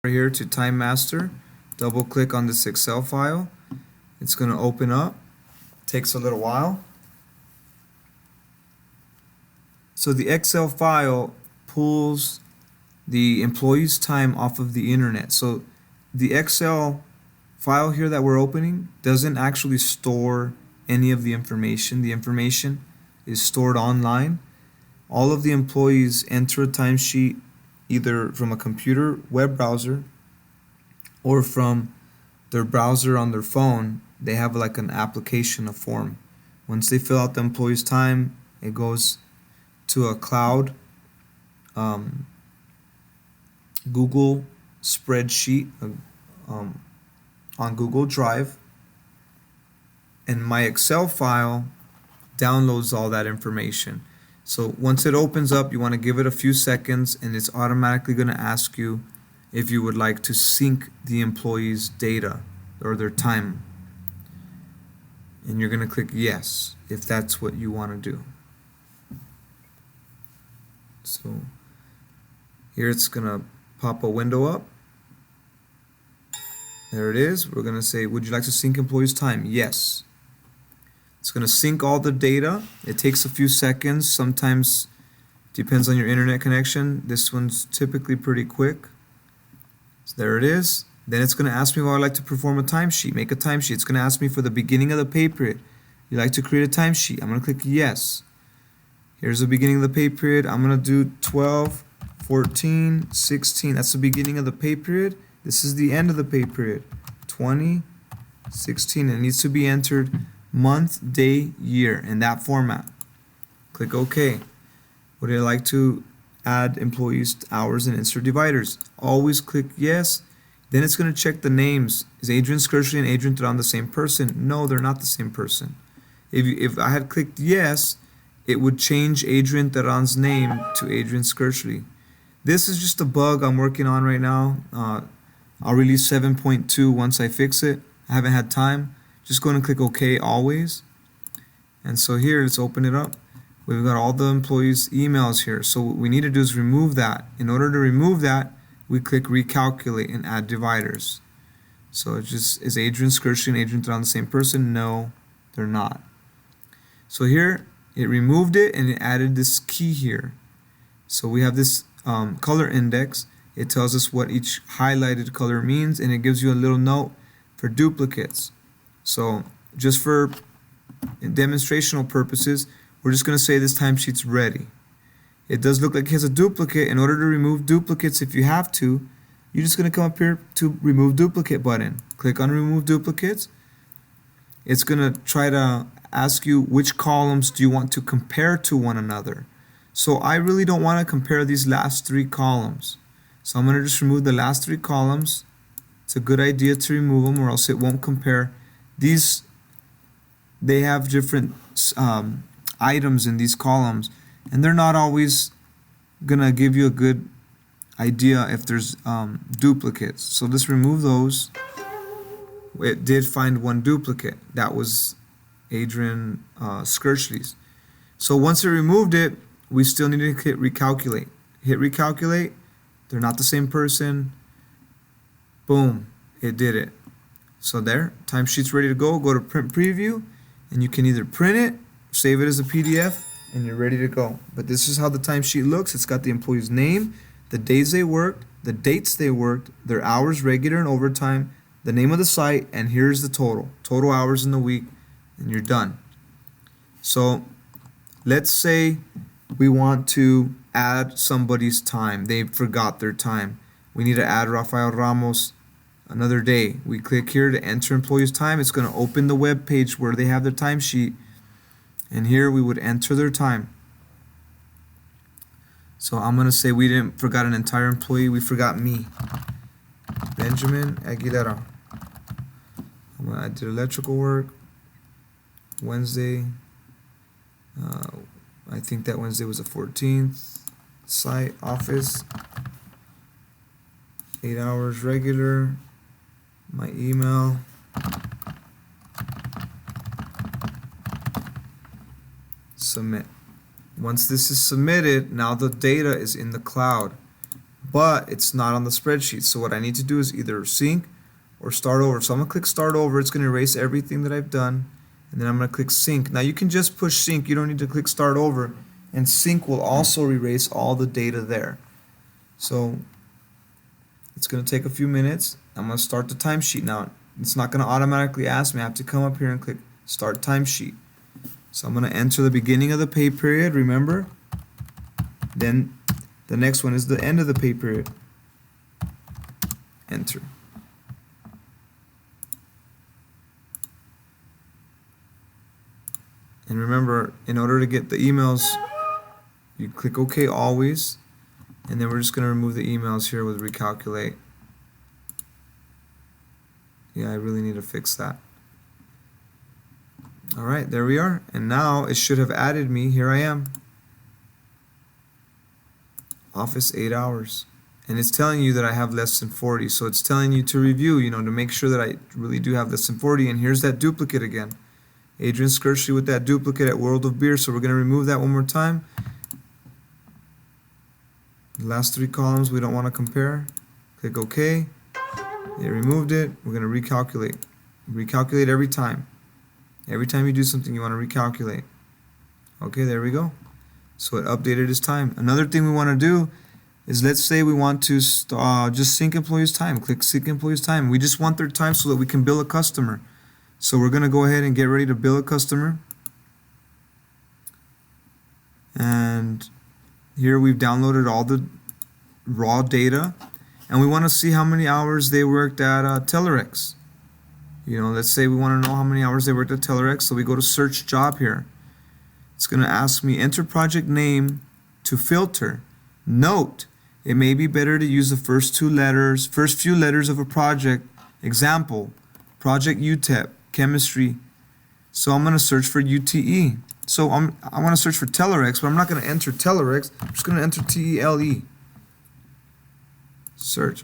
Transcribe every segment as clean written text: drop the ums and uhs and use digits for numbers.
here to Time Master, double click on this Excel file. It's going to open up. Takes a little while. So the Excel file pulls the employee's time off of the internet. So the Excel file here that we're opening doesn't actually store any of the information. The information is stored online. All of the employees enter a timesheet either from a computer web browser or from their browser on their phone. They have like an application, a form. Once they fill out the employee's time, it goes to a cloud Google spreadsheet on Google Drive, and my Excel file downloads all that information. So once it opens up, you want to give it a few seconds, and it's automatically going to ask you if you would like to sync the employee's data or their time. And you're going to click yes if that's what you want to do. So here it's going to pop a window up. There it is. We're going to say, would you like to sync employees' time? Yes. It's going to sync all the data. It takes a few seconds. Sometimes depends on your internet connection. This one's typically pretty quick. So there it is. Then it's going to ask me if I would like to perform a timesheet, make a timesheet. It's going to ask me for the beginning of the pay period. You like to create a timesheet? I'm going to click yes. Here's the beginning of the pay period. I'm going to do 12, 14, 16. That's the beginning of the pay period. This is the end of the pay period. 20, 16. It needs to be entered month, day, year in that format. Click OK. Would I like to add employees' hours and insert dividers? Always click yes. Then it's going to check the names. Is Adrian Skersley and Adrian Duran the same person? No, they're not the same person. If I had clicked yes, it would change Adrian Duran's name to Adrian Skersley. This is just a bug I'm working on right now. I'll release 7.2 once I fix it. I haven't had time. Just go and click OK always. And so here, let's open it up. We've got all the employees' emails here. So what we need to do is remove that. In order to remove that, we click recalculate and add dividers. So it just, is Adrian Skersley and Adrian Duran the same person? No, they're not. So here, it removed it and it added this key here. So we have this color index. It tells us what each highlighted color means, and it gives you a little note for duplicates. So just for demonstrational purposes, we're just going to say this timesheet's ready. It does look like it has a duplicate. In order to remove duplicates, if you have to, you're just going to come up here to remove duplicate button. Click on remove duplicates. It's going to try to ask you which columns do you want to compare to one another. So I really don't want to compare these last three columns. So I'm going to just remove the last three columns. It's a good idea to remove them or else it won't compare. These, they have different items in these columns, and they're not always going to give you a good idea if there's duplicates. So let's remove those. It did find one duplicate. That was Adrian Skersley's. So once it removed it, we still need to hit recalculate. Hit recalculate. They're not the same person. Boom, it did it. So there, timesheet's ready to go. Go to print preview, and you can either print it, save it as a PDF, and you're ready to go. But this is how the timesheet looks. It's got the employee's name, the days they worked, the dates they worked, their hours, regular and overtime, the name of the site, and here's the total hours in the week, and you're done. So let's say we want to add somebody's time. They forgot their time. We need to add Rafael Ramos another day. We click here to enter employee's time. It's going to open the web page where they have their timesheet, and here we would enter their time. So I'm going to say we didn't forgot an entire employee. We forgot me, Benjamin Aguilera. I did electrical work Wednesday. I think that Wednesday was the 14th. Site, office, 8 hours regular. My email. Submit. Once this is submitted, now the data is in the cloud. but it's not on the spreadsheet. So what I need to do is either sync or start over. So I'm gonna click start over. It's gonna erase everything that I've done, and then I'm gonna click sync. Now you can just push sync. You don't need to click start over, and sync will also erase all the data there. So it's gonna take a few minutes. I'm gonna start the timesheet now. It's not gonna automatically ask me. I have to come up here and click start timesheet. So I'm gonna enter the beginning of the pay period, remember? Then the next one is the end of the pay period. Enter. And remember, in order to get the emails, you click OK always, and then we're just going to remove the emails here with recalculate. Yeah, I really need to fix that. Alright, there we are. And now it should have added me. Here I am. Office 8 hours. And it's telling you that I have less than 40. So it's telling you to review, to make sure that I really do have less than 40. And here's that duplicate again. Adrian Skirchley with that duplicate at World of Beer. So we're going to remove that one more time. The last 3 columns we don't want to compare. Click OK. It removed it. We're going to recalculate. Recalculate every time. Every time you do something, you want to recalculate. Okay, there we go. So it updated his time. Another thing we want to do is, let's say we want to just sync employees' time. Click sync employees' time. We just want their time so that we can bill a customer. So we're going to go ahead and get ready to bill a customer. And here we've downloaded all the raw data. And we want to see how many hours they worked at Telerex. Let's say we want to know how many hours they worked at Telerex. So we go to search job here. It's going to ask me enter project name to filter. Note, it may be better to use the first few letters of a project. Example, project UTEP, chemistry. So I'm going to search for UTE. So I want to search for Telerex, but I'm not going to enter Telerex. I'm just going to enter TELE. Search.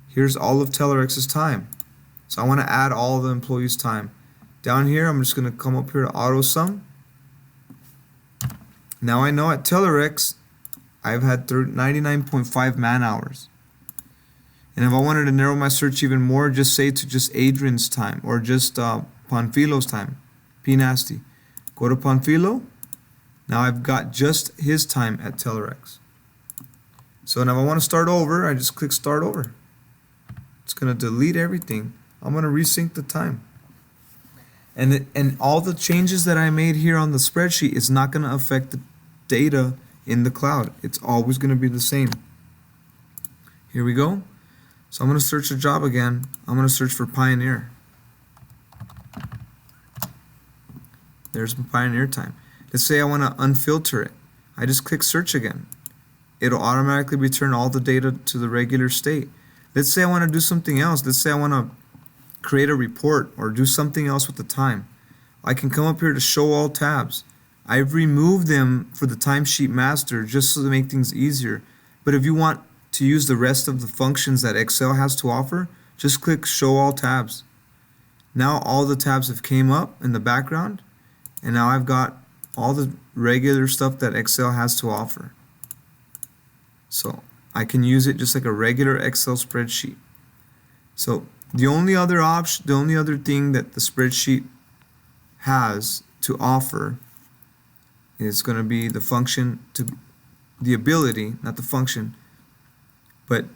Here's all of Telerex's time. So I want to add all of the employees' time. Down here, I'm just going to come up here to auto sum. Now I know at Telerex, I've had 99.5 man hours. And if I wanted to narrow my search even more, just say to just Adrian's time or just Panfilo's time. P nasty. Go to Panfilo. Now I've got just his time at Telerex. So now if I want to start over, I just click start over. It's going to delete everything. I'm going to resync the time. And all the changes that I made here on the spreadsheet is not going to affect the data in the cloud. It's always going to be the same. Here we go. So I'm going to search a job again. I'm going to search for Pioneer. There's my Pioneer time. Let's say I want to unfilter it. I just click search again. It'll automatically return all the data to the regular state. Let's say I want to do something else. Let's say I want to create a report or do something else with the time. I can come up here to show all tabs. I've removed them for the timesheet master just to make things easier. But if you want to use the rest of the functions that Excel has to offer, just click show all tabs. Now all the tabs have came up in the background, and now I've got all the regular stuff that Excel has to offer. So I can use it just like a regular Excel spreadsheet. So the only other thing that the spreadsheet has to offer is going to be the function, the ability, not the function, but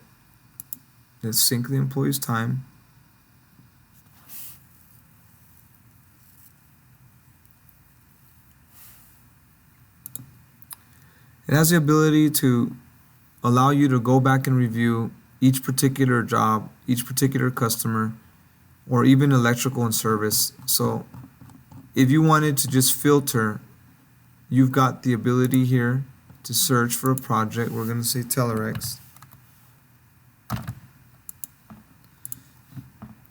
let's sync the employee's time. It has the ability to allow you to go back and review each particular job, each particular customer, or even electrical and service. So if you wanted to just filter, you've got the ability here to search for a project. We're going to say Telerex.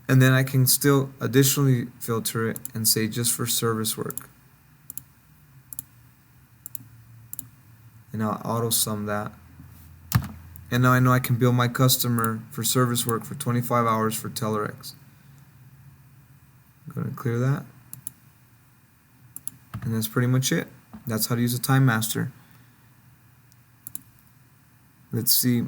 And then I can still additionally filter it and say just for service work. And I'll auto sum that. And now I know I can bill my customer for service work for 25 hours for Telerex. I'm going to clear that. And that's pretty much it. That's how to use a Time Master. Let's see.